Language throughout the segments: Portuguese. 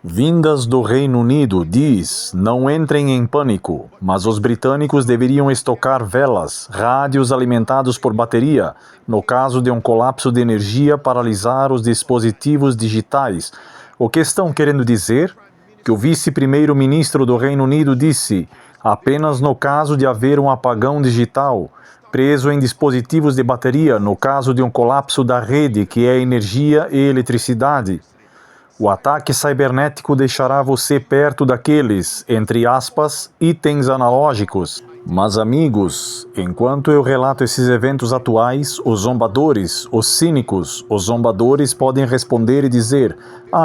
Vindas do Reino Unido diz: não entrem em pânico, mas os britânicos deveriam estocar velas, rádios alimentados por bateria, no caso de um colapso de energia paralisar os dispositivos digitais. O que estão querendo dizer? Que o vice-primeiro-ministro do Reino Unido disse: apenas no caso de haver um apagão digital, preso em dispositivos de bateria, no caso de um colapso da rede, que é energia e eletricidade. O ataque cibernético deixará você perto daqueles, entre aspas, itens analógicos. Mas amigos, enquanto eu relato esses eventos atuais, os zombadores, os cínicos, os zombadores podem responder e dizer: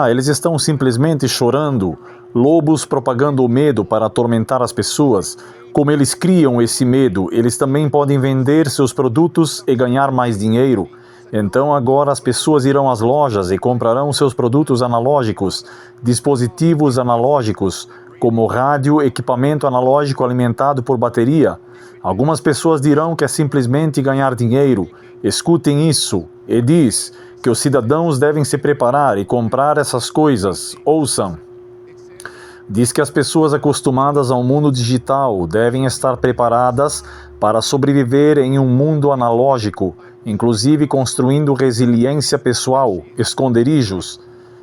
eles estão simplesmente chorando. Lobos propagando o medo para atormentar as pessoas. Como eles criam esse medo, eles também podem vender seus produtos e ganhar mais dinheiro. Então agora as pessoas irão às lojas e comprarão seus produtos analógicos, dispositivos analógicos, como rádio, equipamento analógico alimentado por bateria. Algumas pessoas dirão que é simplesmente ganhar dinheiro. Escutem isso. E diz que os cidadãos devem se preparar e comprar essas coisas. Ouçam. Diz que as pessoas acostumadas ao mundo digital devem estar preparadas para sobreviver em um mundo analógico, inclusive construindo resiliência pessoal, esconderijos.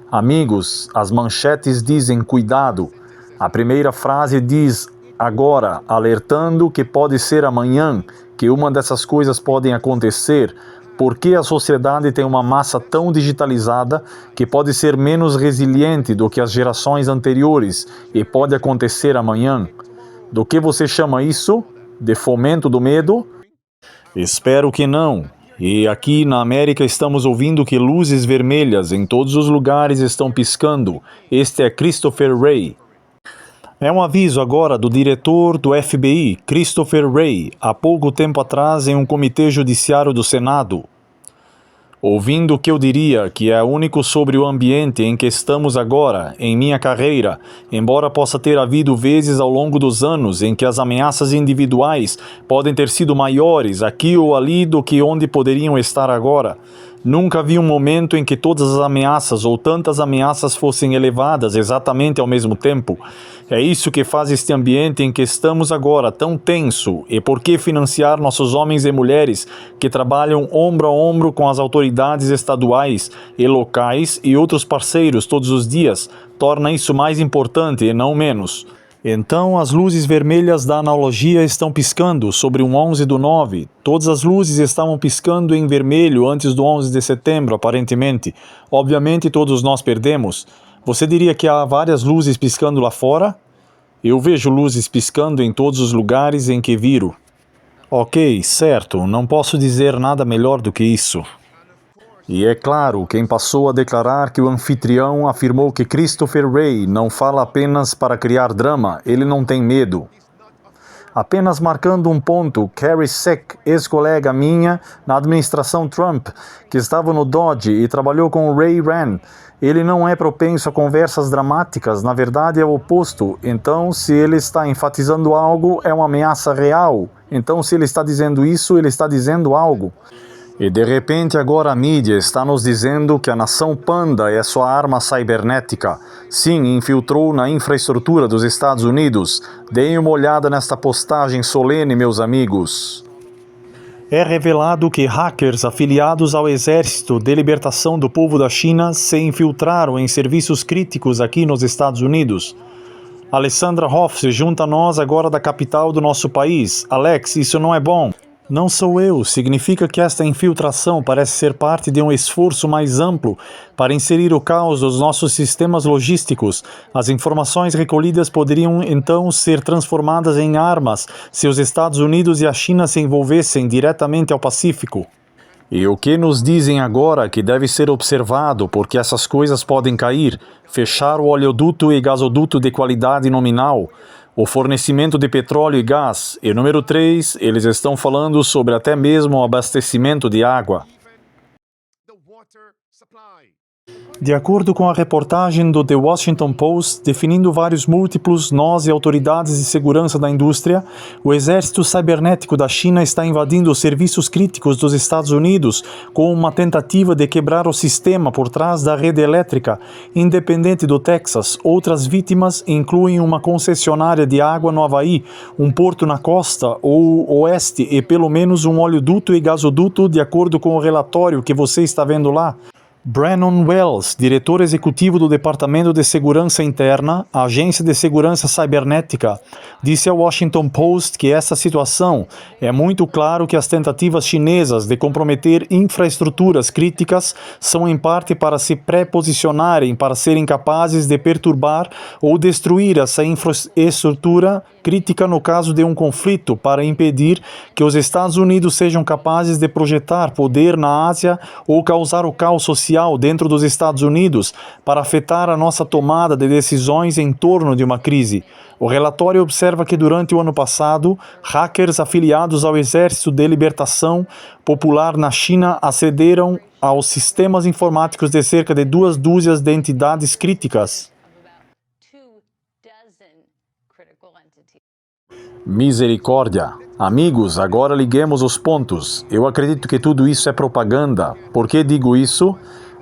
Amigos, as manchetes dizem cuidado. A primeira frase diz agora, alertando que pode ser amanhã, que uma dessas coisas podem acontecer. Porque a sociedade tem uma massa tão digitalizada que pode ser menos resiliente do que as gerações anteriores e pode acontecer amanhã. Do que você chama isso? De fomento do medo? Espero que não. E aqui na América estamos ouvindo que luzes vermelhas em todos os lugares estão piscando. Este é Christopher Wray. É um aviso agora do diretor do FBI, Christopher Wray, há pouco tempo atrás em um comitê judiciário do Senado. Ouvindo o que eu diria que é único sobre o ambiente em que estamos agora, em minha carreira, embora possa ter havido vezes ao longo dos anos em que as ameaças individuais podem ter sido maiores aqui ou ali do que onde poderiam estar agora, nunca vi um momento em que todas as ameaças ou tantas ameaças fossem elevadas exatamente ao mesmo tempo. É isso que faz este ambiente em que estamos agora tão tenso, e por que financiar nossos homens e mulheres que trabalham ombro a ombro com as autoridades estaduais e locais e outros parceiros todos os dias torna isso mais importante e não menos. Então as luzes vermelhas da analogia estão piscando sobre um 11/9. Todas as luzes estavam piscando em vermelho antes do 11 de setembro, aparentemente. Obviamente todos nós perdemos. Você diria que há várias luzes piscando lá fora? Eu vejo luzes piscando em todos os lugares em que viro. Ok, certo, não posso dizer nada melhor do que isso. E é claro, quem passou a declarar que o anfitrião afirmou que Christopher Wray não fala apenas para criar drama, ele não tem medo. Apenas marcando um ponto, Carrie Seck, ex-colega minha na administração Trump, que estava no Dodge e trabalhou com o Ray Rand, ele não é propenso a conversas dramáticas, na verdade é o oposto. Então, se ele está enfatizando algo, é uma ameaça real. Então, se ele está dizendo isso, ele está dizendo algo. E de repente agora a mídia está nos dizendo que a nação panda é sua arma cibernética. Sim, infiltrou na infraestrutura dos Estados Unidos. Deem uma olhada nesta postagem solene, meus amigos. É revelado que hackers afiliados ao Exército de Libertação do Povo da China se infiltraram em serviços críticos aqui nos Estados Unidos. Alessandra Hoff se junta a nós agora da capital do nosso país. Alex, isso não é bom. Não sou eu, significa que esta infiltração parece ser parte de um esforço mais amplo para inserir o caos dos nossos sistemas logísticos. As informações recolhidas poderiam então ser transformadas em armas se os Estados Unidos e a China se envolvessem diretamente ao Pacífico. E o que nos dizem agora que deve ser observado porque essas coisas podem cair? Fechar o oleoduto e gasoduto de qualidade nominal, o fornecimento de petróleo e gás, e número 3, eles estão falando sobre até mesmo o abastecimento de água. De acordo com a reportagem do The Washington Post, definindo vários múltiplos, nós e autoridades de segurança da indústria, o exército cibernético da China está invadindo os serviços críticos dos Estados Unidos com uma tentativa de quebrar o sistema por trás da rede elétrica. Independente do Texas, outras vítimas incluem uma concessionária de água no Havaí, um porto na costa ou oeste e pelo menos um oleoduto e gasoduto, de acordo com o relatório que você está vendo lá. Brannon Wells, diretor executivo do Departamento de Segurança Interna, Agência de Segurança Cibernética, disse ao Washington Post que essa situação é muito claro que as tentativas chinesas de comprometer infraestruturas críticas são em parte para se pré-posicionarem para serem capazes de perturbar ou destruir essa infraestrutura crítica no caso de um conflito, para impedir que os Estados Unidos sejam capazes de projetar poder na Ásia ou causar o caos social dentro dos Estados Unidos para afetar a nossa tomada de decisões em torno de uma crise. O relatório observa que durante o ano passado, hackers afiliados ao Exército de Libertação Popular na China acederam aos sistemas informáticos de cerca de 2 dúzias de entidades críticas. Misericórdia. Amigos, agora liguemos os pontos. Eu acredito que tudo isso é propaganda. Por que digo isso?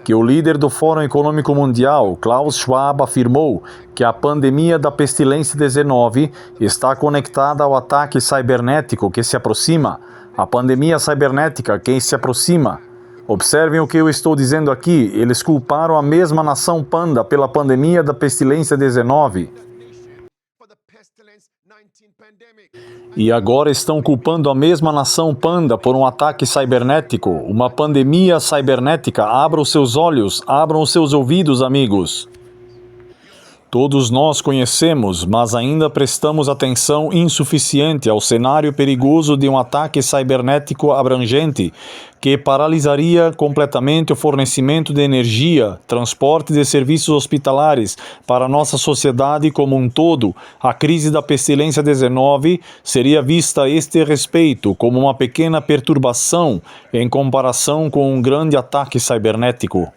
Que o líder do Fórum Econômico Mundial, Klaus Schwab, afirmou que a pandemia da pestilência 19 está conectada ao ataque cibernético que se aproxima. A pandemia cibernética que se aproxima. Observem o que eu estou dizendo aqui. Eles culparam a mesma nação panda pela pandemia da pestilência 19. E agora estão culpando a mesma nação panda por um ataque cibernético, uma pandemia cibernética. Abram os seus olhos, abram os seus ouvidos, amigos. Todos nós conhecemos, mas ainda prestamos atenção insuficiente ao cenário perigoso de um ataque cibernético abrangente que paralisaria completamente o fornecimento de energia, transporte de serviços hospitalares para a nossa sociedade como um todo. A crise da pestilência 19 seria vista a este respeito como uma pequena perturbação em comparação com um grande ataque cibernético.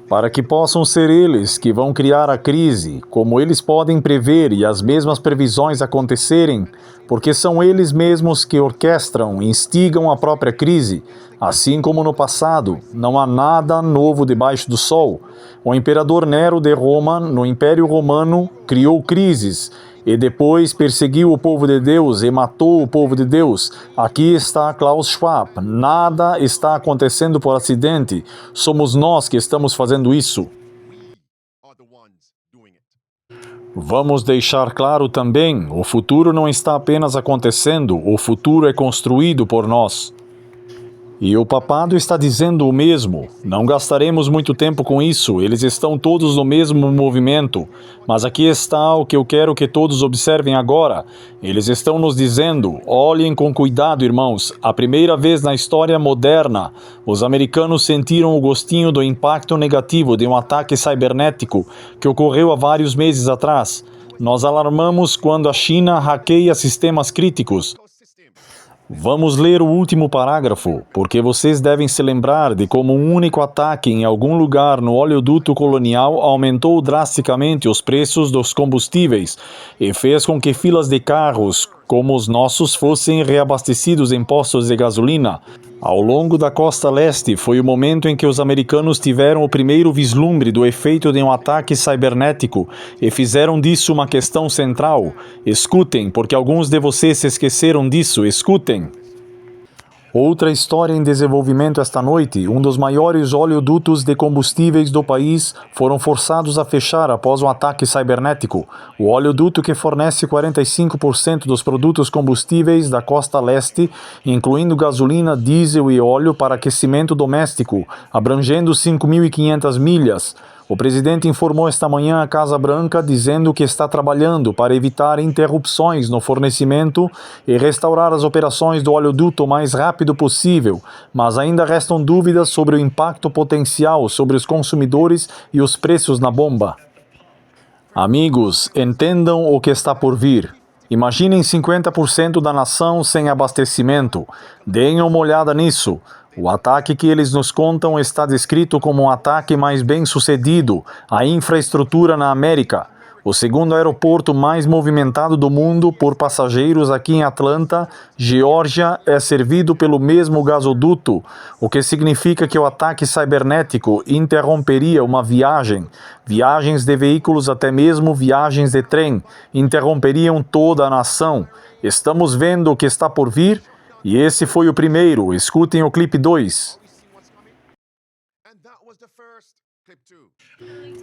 Para que possam ser eles que vão criar a crise, como eles podem prever e as mesmas previsões acontecerem, porque são eles mesmos que orquestram e instigam a própria crise, assim como no passado. Não há nada novo debaixo do sol. O imperador Nero de Roma, no Império Romano, criou crises, e depois perseguiu o povo de Deus e matou o povo de Deus. Aqui está Klaus Schwab. Nada está acontecendo por acidente. Somos nós que estamos fazendo isso. Vamos deixar claro também, o futuro não está apenas acontecendo, o futuro é construído por nós. E o papado está dizendo o mesmo. Não gastaremos muito tempo com isso, eles estão todos no mesmo movimento. Mas aqui está o que eu quero que todos observem agora. Eles estão nos dizendo, olhem com cuidado, irmãos. A primeira vez na história moderna, os americanos sentiram o gostinho do impacto negativo de um ataque cibernético que ocorreu há vários meses atrás. Nós alarmamos quando a China hackeia sistemas críticos. Vamos ler o último parágrafo, porque vocês devem se lembrar de como um único ataque em algum lugar no oleoduto colonial aumentou drasticamente os preços dos combustíveis e fez com que filas de carros como os nossos fossem reabastecidos em postos de gasolina. Ao longo da costa leste foi o momento em que os americanos tiveram o primeiro vislumbre do efeito de um ataque cibernético e fizeram disso uma questão central. Escutem, porque alguns de vocês se esqueceram disso. Escutem. Outra história em desenvolvimento esta noite, um dos maiores oleodutos de combustíveis do país foram forçados a fechar após um ataque cibernético. O oleoduto que fornece 45% dos produtos combustíveis da costa leste, incluindo gasolina, diesel e óleo para aquecimento doméstico, abrangendo 5.500 milhas. O presidente informou esta manhã à Casa Branca dizendo que está trabalhando para evitar interrupções no fornecimento e restaurar as operações do oleoduto o mais rápido possível, mas ainda restam dúvidas sobre o impacto potencial sobre os consumidores e os preços na bomba. Amigos, entendam o que está por vir. Imaginem 50% da nação sem abastecimento. Deem uma olhada nisso. O ataque que eles nos contam está descrito como um ataque mais bem sucedido à infraestrutura na América. O segundo aeroporto mais movimentado do mundo por passageiros aqui em Atlanta, Geórgia, é servido pelo mesmo gasoduto, o que significa que o ataque cibernético interromperia uma viagem, viagens de veículos, até mesmo viagens de trem, interromperiam toda a nação. Estamos vendo o que está por vir? E esse foi o primeiro. Escutem o clipe 2.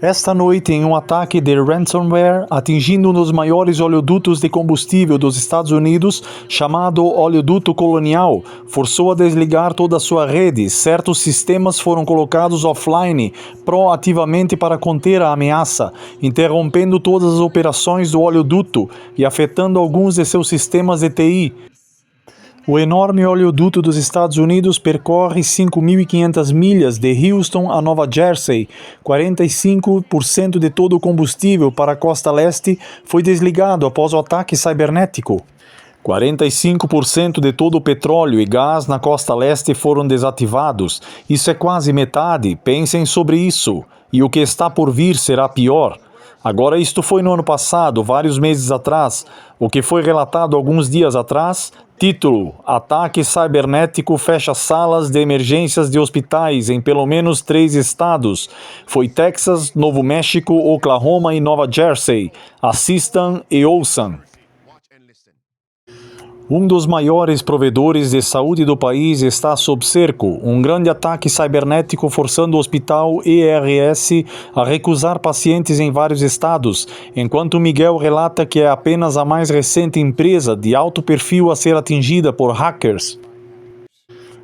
Esta noite, em um ataque de ransomware atingindo um dos maiores oleodutos de combustível dos Estados Unidos, chamado Oleoduto Colonial, forçou a desligar toda a sua rede. Certos sistemas foram colocados offline proativamente para conter a ameaça, interrompendo todas as operações do oleoduto e afetando alguns de seus sistemas de TI. O enorme oleoduto dos Estados Unidos percorre 5.500 milhas de Houston a Nova Jersey. 45% de todo o combustível para a costa leste foi desligado após o ataque cibernético. 45% de todo o petróleo e gás na costa leste foram desativados. Isso é quase metade. Pensem sobre isso. E o que está por vir será pior. Agora, isto foi no ano passado, vários meses atrás. O que foi relatado alguns dias atrás? Título: Ataque cibernético fecha salas de emergências de hospitais em pelo menos 3 estados. Foi Texas, Novo México, Oklahoma e Nova Jersey. Assistam e ouçam. Um dos maiores provedores de saúde do país está sob cerco. Um grande ataque cibernético forçando o hospital ERS a recusar pacientes em vários estados, enquanto Miguel relata que é apenas a mais recente empresa de alto perfil a ser atingida por hackers.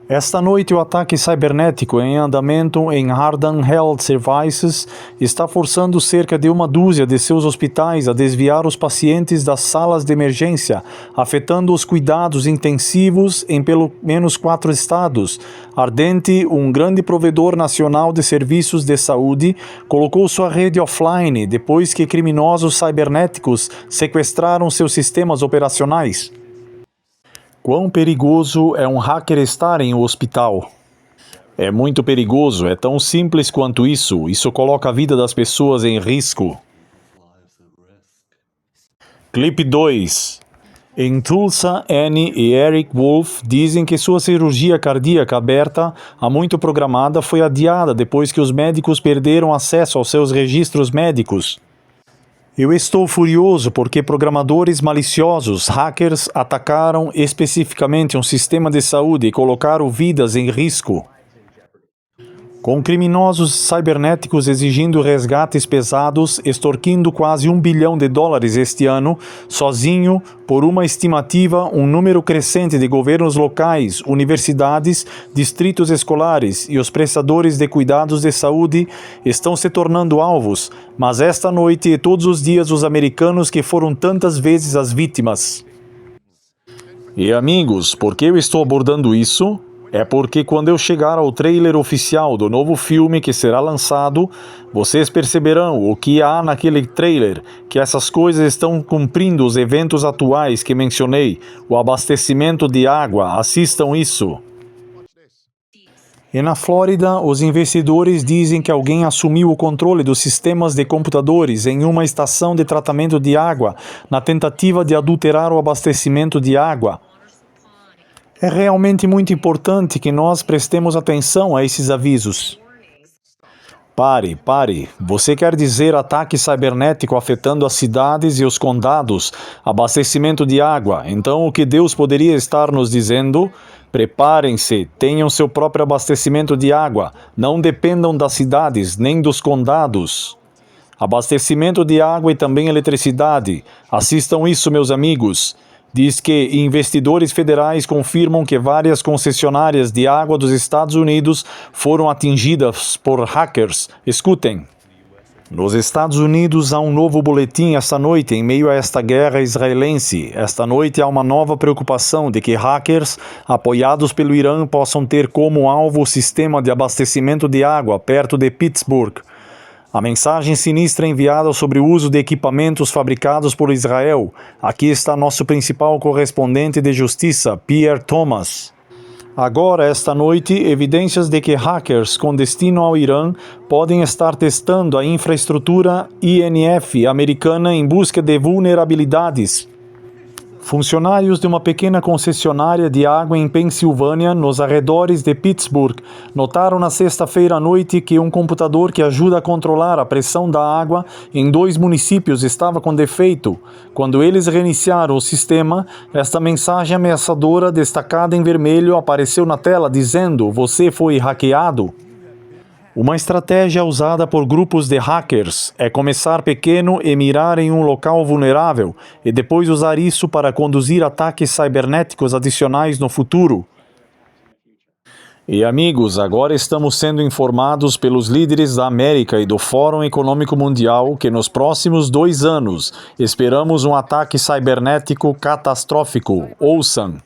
Esta noite, o ataque cibernético em andamento em Ardent Health Services está forçando cerca de uma dúzia de seus hospitais a desviar os pacientes das salas de emergência, afetando os cuidados intensivos em pelo menos 4 estados. Ardent, um grande provedor nacional de serviços de saúde, colocou sua rede offline depois que criminosos cibernéticos sequestraram seus sistemas operacionais. Quão perigoso é um hacker estar em um hospital? É muito perigoso, é tão simples quanto isso. Isso coloca a vida das pessoas em risco. Clipe 2. Em Tulsa, Annie e Eric Wolf dizem que sua cirurgia cardíaca aberta, há muito programada, foi adiada depois que os médicos perderam acesso aos seus registros médicos. Eu estou furioso porque programadores maliciosos, hackers, atacaram especificamente um sistema de saúde e colocaram vidas em risco. Com criminosos cibernéticos exigindo resgates pesados, extorquindo quase $1 bilhão este ano, sozinho, por uma estimativa, um número crescente de governos locais, universidades, distritos escolares e os prestadores de cuidados de saúde estão se tornando alvos, mas esta noite e todos os dias os americanos que foram tantas vezes as vítimas. E amigos, por que eu estou abordando isso? É porque quando eu chegar ao trailer oficial do novo filme que será lançado, vocês perceberão o que há naquele trailer, que essas coisas estão cumprindo os eventos atuais que mencionei, o abastecimento de água, assistam isso. E na Flórida, os investidores dizem que alguém assumiu o controle dos sistemas de computadores em uma estação de tratamento de água, na tentativa de adulterar o abastecimento de água. É realmente muito importante que nós prestemos atenção a esses avisos. Pare. Você quer dizer ataque cibernético afetando as cidades e os condados, abastecimento de água. Então o que Deus poderia estar nos dizendo? Preparem-se, tenham seu próprio abastecimento de água. Não dependam das cidades, nem dos condados. Abastecimento de água e também eletricidade. Assistam isso, meus amigos. Diz que investidores federais confirmam que várias concessionárias de água dos Estados Unidos foram atingidas por hackers. Escutem. Nos Estados Unidos há um novo boletim esta noite em meio a esta guerra israelense. Esta noite há uma nova preocupação de que hackers, apoiados pelo Irã, possam ter como alvo o sistema de abastecimento de água perto de Pittsburgh. A mensagem sinistra enviada sobre o uso de equipamentos fabricados por Israel. Aqui está nosso principal correspondente de justiça, Pierre Thomas. Agora, esta noite, evidências de que hackers com destino ao Irã podem estar testando a infraestrutura INF americana em busca de vulnerabilidades. Funcionários de uma pequena concessionária de água em Pensilvânia, nos arredores de Pittsburgh, notaram na sexta-feira à noite que um computador que ajuda a controlar a pressão da água em 2 municípios estava com defeito. Quando eles reiniciaram o sistema, esta mensagem ameaçadora destacada em vermelho apareceu na tela dizendo: "Você foi hackeado". Uma estratégia usada por grupos de hackers é começar pequeno e mirar em um local vulnerável, e depois usar isso para conduzir ataques cibernéticos adicionais no futuro. E amigos, agora estamos sendo informados pelos líderes da América e do Fórum Econômico Mundial que nos próximos 2 anos esperamos um ataque cibernético catastrófico. Ouçam!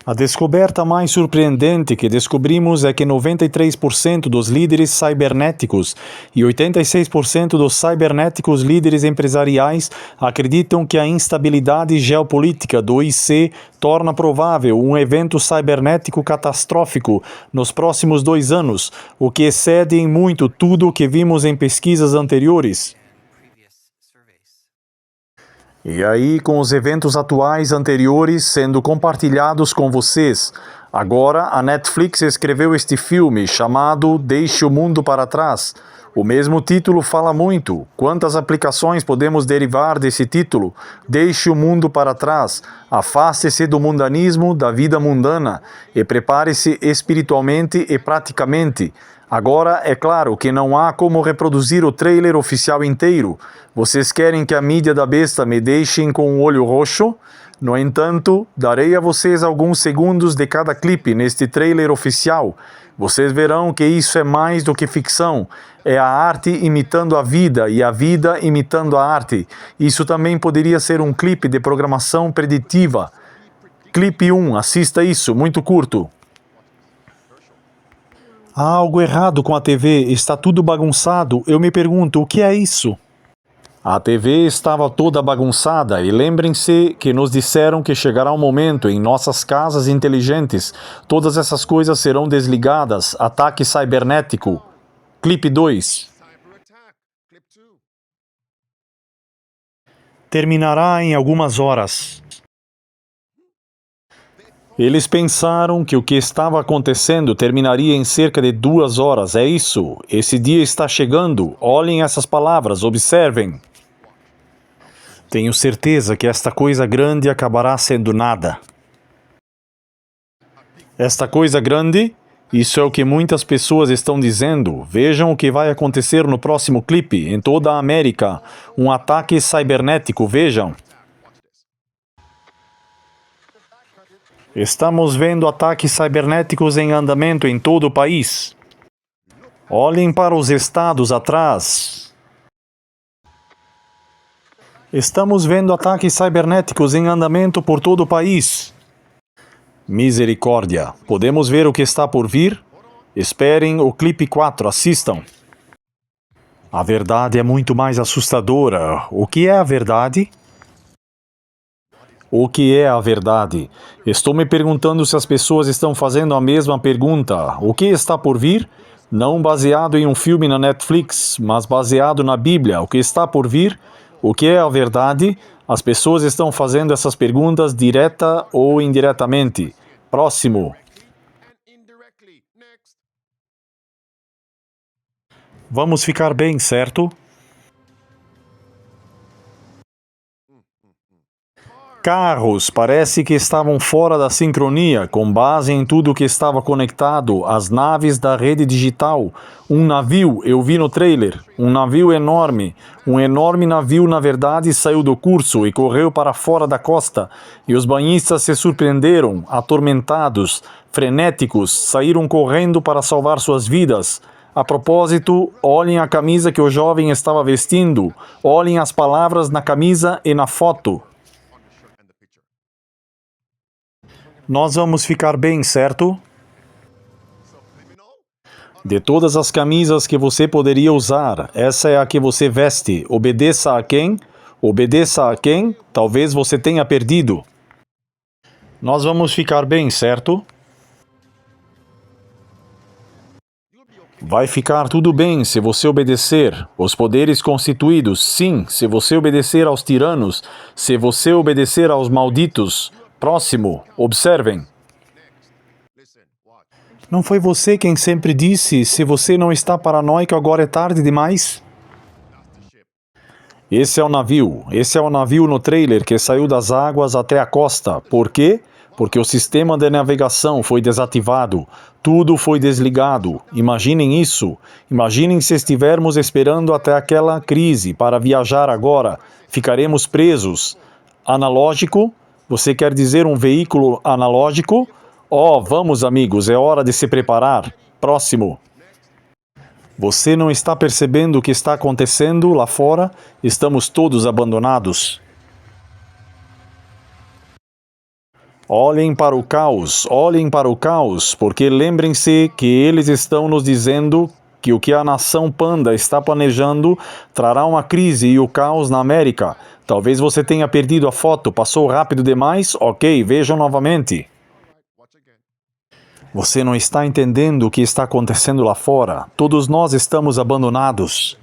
A descoberta mais surpreendente que descobrimos é que 93% dos líderes cibernéticos e 86% dos cibernéticos líderes empresariais acreditam que a instabilidade geopolítica do IC torna provável um evento cibernético catastrófico nos próximos 2 anos, o que excede em muito tudo o que vimos em pesquisas anteriores. E aí, com os eventos atuais anteriores sendo compartilhados com vocês, agora a Netflix escreveu este filme chamado Deixe o Mundo para Trás. O mesmo título fala muito. Quantas aplicações podemos derivar desse título? Deixe o mundo para trás. Afaste-se do mundanismo, da vida mundana, e prepare-se espiritualmente e praticamente. Agora, é claro que não há como reproduzir o trailer oficial inteiro. Vocês querem que a mídia da besta me deixem com o olho roxo? No entanto, darei a vocês alguns segundos de cada clipe neste trailer oficial. Vocês verão que isso é mais do que ficção. É a arte imitando a vida e a vida imitando a arte. Isso também poderia ser um clipe de programação preditiva. Clipe 1, assista isso, muito curto. Há algo errado com a TV, está tudo bagunçado. Eu me pergunto, o que é isso? A TV estava toda bagunçada e lembrem-se que nos disseram que chegará um momento em nossas casas inteligentes. Todas essas coisas serão desligadas. Ataque cibernético. Clipe 2. Terminará em algumas horas. Eles pensaram que o que estava acontecendo terminaria em cerca de 2 horas. É isso. Esse dia está chegando. Olhem essas palavras, observem. Tenho certeza que esta coisa grande acabará sendo nada. Esta coisa grande? Isso é o que muitas pessoas estão dizendo. Vejam o que vai acontecer no próximo clipe, em toda a América. Um ataque cibernético, vejam. Estamos vendo ataques cibernéticos em andamento em todo o país. Olhem para os estados atrás. Estamos vendo ataques cibernéticos em andamento por todo o país. Misericórdia. Podemos ver o que está por vir? Esperem o clipe 4, assistam. A verdade é muito mais assustadora. O que é a verdade? O que é a verdade? Estou me perguntando se as pessoas estão fazendo a mesma pergunta. O que está por vir? Não baseado em um filme na Netflix, mas baseado na Bíblia. O que está por vir? O que é a verdade? As pessoas estão fazendo essas perguntas direta ou indiretamente. Próximo. Vamos ficar bem, certo? Carros parece que estavam fora da sincronia, com base em tudo que estava conectado, as naves da rede digital. Um navio, eu vi no trailer, um navio enorme. Um enorme navio, na verdade, saiu do curso e correu para fora da costa. E os banhistas se surpreenderam, atormentados, frenéticos, saíram correndo para salvar suas vidas. A propósito, olhem a camisa que o jovem estava vestindo. Olhem as palavras na camisa e na foto. Nós vamos ficar bem, certo? De todas as camisas que você poderia usar, essa é a que você veste. Obedeça a quem? Obedeça a quem? Talvez você tenha perdido. Nós vamos ficar bem, certo? Vai ficar tudo bem se você obedecer. Os poderes constituídos, sim, se você obedecer aos tiranos, se você obedecer aos malditos. Próximo, observem. Não foi você quem sempre disse, se você não está paranoico, agora é tarde demais? Esse é o navio no trailer que saiu das águas até a costa. Por quê? Porque o sistema de navegação foi desativado, tudo foi desligado. Imaginem isso. Imaginem se estivermos esperando até aquela crise para viajar agora. Ficaremos presos. Analógico? Você quer dizer um veículo analógico? Oh, vamos amigos, é hora de se preparar. Próximo. Você não está percebendo o que está acontecendo lá fora? Estamos todos abandonados. Olhem para o caos, porque lembrem-se que eles estão nos dizendo que o que a nação panda está planejando trará uma crise e o caos na América. Talvez você tenha perdido a foto, passou rápido demais? Ok, vejam novamente. Você não está entendendo o que está acontecendo lá fora. Todos nós estamos abandonados.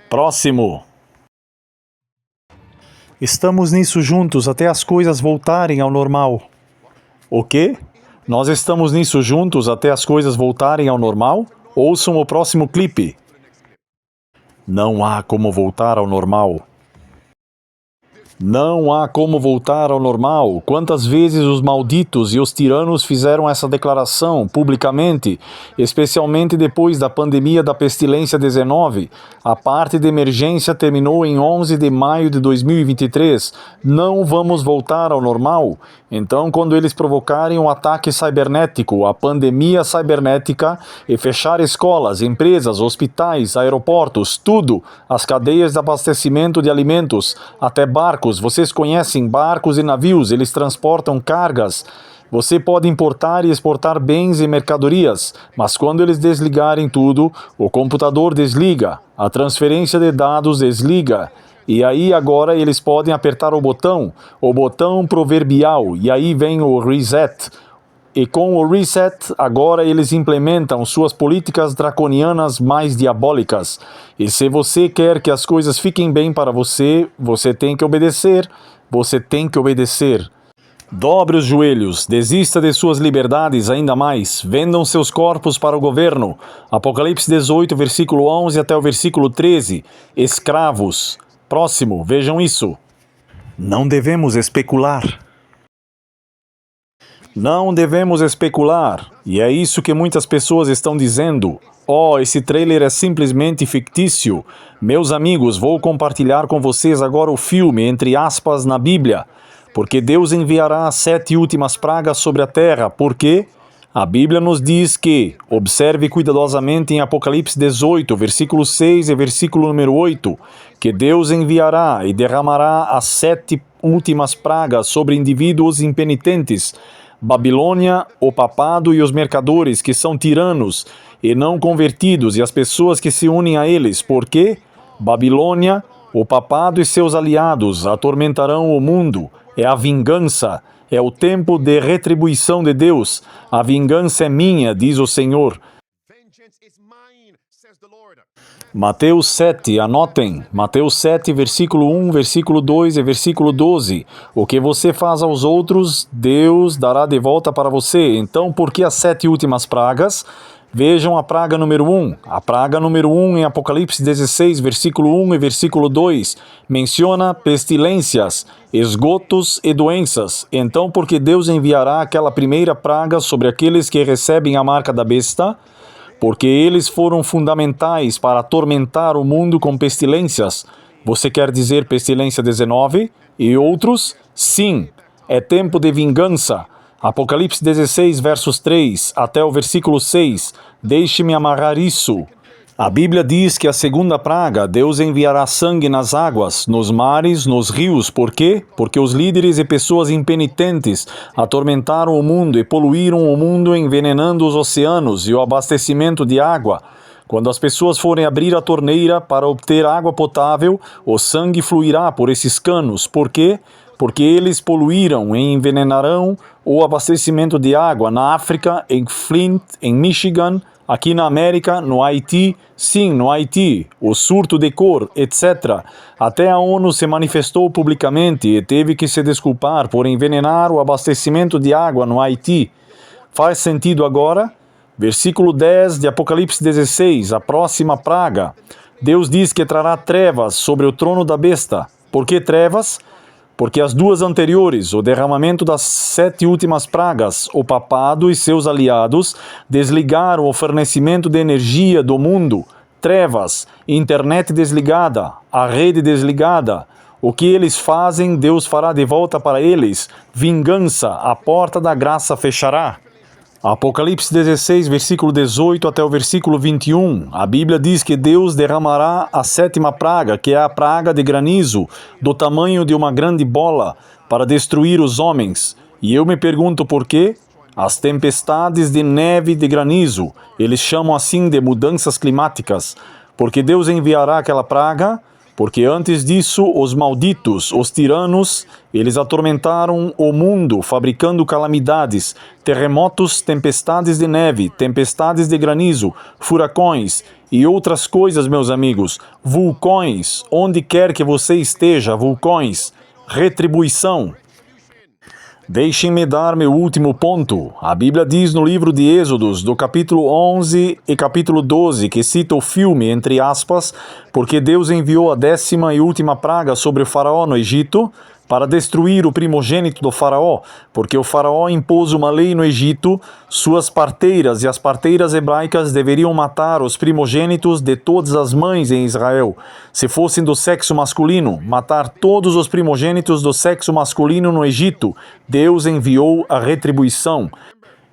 Próximo. Estamos nisso juntos até as coisas voltarem ao normal. O quê? Nós estamos nisso juntos até as coisas voltarem ao normal? Ouçam o próximo clipe. Não há como voltar ao normal. Não há como voltar ao normal. Quantas vezes os malditos e os tiranos fizeram essa declaração publicamente, especialmente depois da pandemia da pestilência 19. A parte de emergência terminou em 11 de maio de 2023. Não vamos voltar ao normal. Então, quando eles provocarem um ataque cibernético, a pandemia cibernética, e fechar escolas, empresas, hospitais, aeroportos, tudo, as cadeias de abastecimento de alimentos, até barcos, vocês conhecem barcos e navios, eles transportam cargas. Você pode importar e exportar bens e mercadorias, mas quando eles desligarem tudo, o computador desliga, a transferência de dados desliga. E aí agora eles podem apertar o botão proverbial, e aí vem o reset. E com o reset, agora eles implementam suas políticas draconianas mais diabólicas. E se você quer que as coisas fiquem bem para você, você tem que obedecer. Você tem que obedecer. Dobre os joelhos, desista de suas liberdades ainda mais, vendam seus corpos para o governo. Apocalipse 18, versículo 11 até o versículo 13. Escravos. Próximo, vejam isso. Não devemos especular. Não devemos especular. E é isso que muitas pessoas estão dizendo. Oh, esse trailer é simplesmente fictício. Meus amigos, vou compartilhar com vocês agora o filme, entre aspas, na Bíblia. Porque Deus enviará as 7 últimas pragas sobre a terra. Por quê? A Bíblia nos diz que, observe cuidadosamente em Apocalipse 18, versículo 6 e versículo número 8, que Deus enviará e derramará as 7 últimas pragas sobre indivíduos impenitentes, Babilônia, o papado e os mercadores, que são tiranos e não convertidos, e as pessoas que se unem a eles. Por quê? Babilônia, o papado e seus aliados atormentarão o mundo. É a vingança. É o tempo de retribuição de Deus. A vingança é minha, diz o Senhor. Mateus 7, anotem. Mateus 7, versículo 1, versículo 2 e versículo 12. O que você faz aos outros, Deus dará de volta para você. Então, por que as 7 últimas pragas? Vejam a praga número 1. A praga número 1 em Apocalipse 16, versículo 1 e versículo 2, menciona pestilências, esgotos e doenças. Então, porque Deus enviará aquela primeira praga sobre aqueles que recebem a marca da besta? Porque eles foram fundamentais para atormentar o mundo com pestilências. Você quer dizer pestilência 19? E outros? Sim, é tempo de vingança. Apocalipse 16, versos 3 até o versículo 6. Deixe-me amarrar isso. A Bíblia diz que a segunda praga, Deus enviará sangue nas águas, nos mares, nos rios. Por quê? Porque os líderes e pessoas impenitentes atormentaram o mundo e poluíram o mundo, envenenando os oceanos e o abastecimento de água. Quando as pessoas forem abrir a torneira para obter água potável, o sangue fluirá por esses canos. Por quê? porque eles poluíram e envenenarão o abastecimento de água na África, em Flint, em Michigan, aqui na América, no Haiti, sim, no Haiti, o surto de cor, etc. Até a ONU se manifestou publicamente e teve que se desculpar por envenenar o abastecimento de água no Haiti. Faz sentido agora? Versículo 10 de Apocalipse 16, a próxima praga. Deus diz que trará trevas sobre o trono da besta. Por que trevas? Porque as duas anteriores, o derramamento das 7 últimas pragas, o papado e seus aliados, desligaram o fornecimento de energia do mundo. Trevas, internet desligada, a rede desligada. O que eles fazem, Deus fará de volta para eles. Vingança, a porta da graça fechará. Apocalipse 16, versículo 18 até o versículo 21, a Bíblia diz que Deus derramará a 7ª praga, que é a praga de granizo, do tamanho de uma grande bola, para destruir os homens. E eu me pergunto por quê? As tempestades de neve e de granizo, eles chamam assim de mudanças climáticas, porque Deus enviará aquela praga. Porque antes disso, os malditos, os tiranos, eles atormentaram o mundo, fabricando calamidades, terremotos, tempestades de neve, tempestades de granizo, furacões e outras coisas, meus amigos. Vulcões, onde quer que você esteja, vulcões. Retribuição. Deixem-me dar meu último ponto. A Bíblia diz no livro de Êxodos, do capítulo 11 e capítulo 12, que cita o filme, entre aspas, porque Deus enviou a 10ª e última praga sobre o faraó no Egito, para destruir o primogênito do faraó, porque o faraó impôs uma lei no Egito, suas parteiras e as parteiras hebraicas deveriam matar os primogênitos de todas as mães em Israel. Se fossem do sexo masculino, matar todos os primogênitos do sexo masculino no Egito. Deus enviou a retribuição.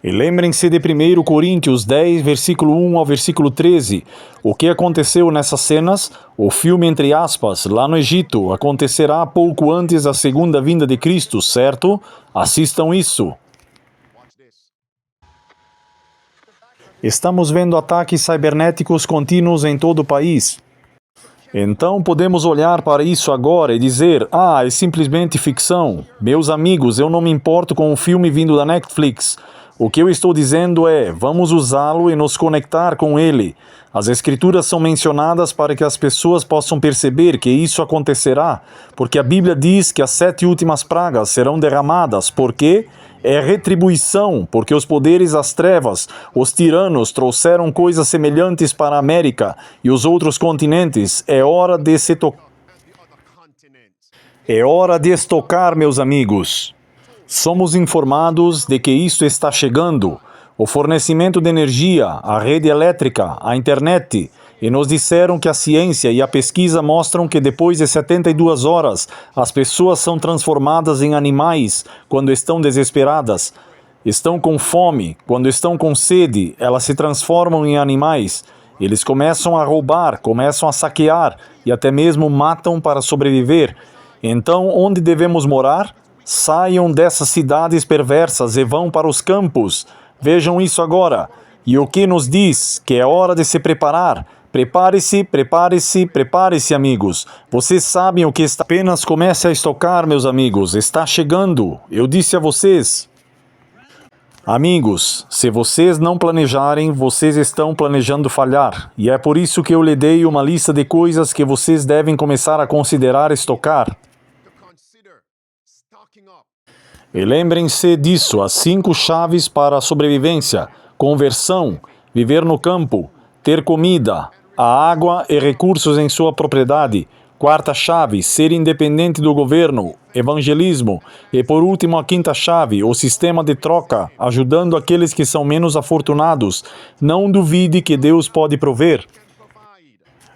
E lembrem-se de 1 Coríntios 10, versículo 1 ao versículo 13. O que aconteceu nessas cenas? O filme, entre aspas, lá no Egito, acontecerá pouco antes da segunda vinda de Cristo, certo? Assistam isso. Estamos vendo ataques cibernéticos contínuos em todo o país. Então podemos olhar para isso agora e dizer, é simplesmente ficção. Meus amigos, eu não me importo com o filme vindo da Netflix. O que eu estou dizendo é, vamos usá-lo e nos conectar com ele. As Escrituras são mencionadas para que as pessoas possam perceber que isso acontecerá, porque a Bíblia diz que as 7 últimas pragas serão derramadas. Por quê? É retribuição, porque os poderes das trevas, os tiranos trouxeram coisas semelhantes para a América e os outros continentes. É hora de se É hora de estocar, meus amigos. Somos informados de que isso está chegando. O fornecimento de energia, a rede elétrica, a internet, e nos disseram que a ciência e a pesquisa mostram que depois de 72 horas, as pessoas são transformadas em animais quando estão desesperadas. Estão com fome, quando estão com sede, elas se transformam em animais. Eles começam a roubar, começam a saquear e até mesmo matam para sobreviver. Então, onde devemos morar? Saiam dessas cidades perversas e vão para os campos. Vejam isso agora. E o que nos diz? Que é hora de se preparar. Prepare-se, prepare-se, prepare-se, amigos. Vocês sabem o que está... Apenas comece a estocar, meus amigos. Está chegando. Eu disse a vocês. Amigos, se vocês não planejarem, vocês estão planejando falhar. E é por isso que eu lhe dei uma lista de coisas que vocês devem começar a considerar estocar. E lembrem-se disso, as 5 chaves para a sobrevivência: conversão, viver no campo, ter comida, a água e recursos em sua propriedade. 4ª chave, ser independente do governo, evangelismo. E por último, a 5ª chave, o sistema de troca, ajudando aqueles que são menos afortunados. Não duvide que Deus pode prover.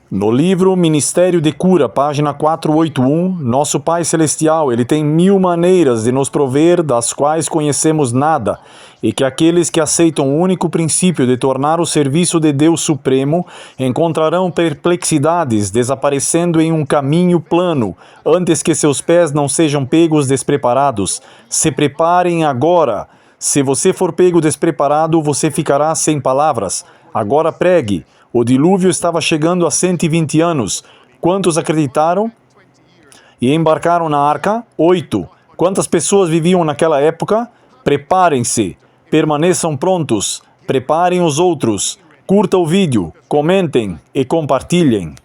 No livro Ministério de Cura, página 481, nosso Pai Celestial, Ele tem 1000 maneiras de nos prover, das quais conhecemos nada, e que aqueles que aceitam o único princípio de tornar o serviço de Deus supremo, encontrarão perplexidades desaparecendo em um caminho plano, antes que seus pés não sejam pegos despreparados. Se preparem agora. Se você for pego despreparado, você ficará sem palavras. Agora pregue. O dilúvio estava chegando há 120 anos. Quantos acreditaram? E embarcaram na arca? 8. Quantas pessoas viviam naquela época? Preparem-se, permaneçam prontos, preparem os outros, curta o vídeo, comentem e compartilhem.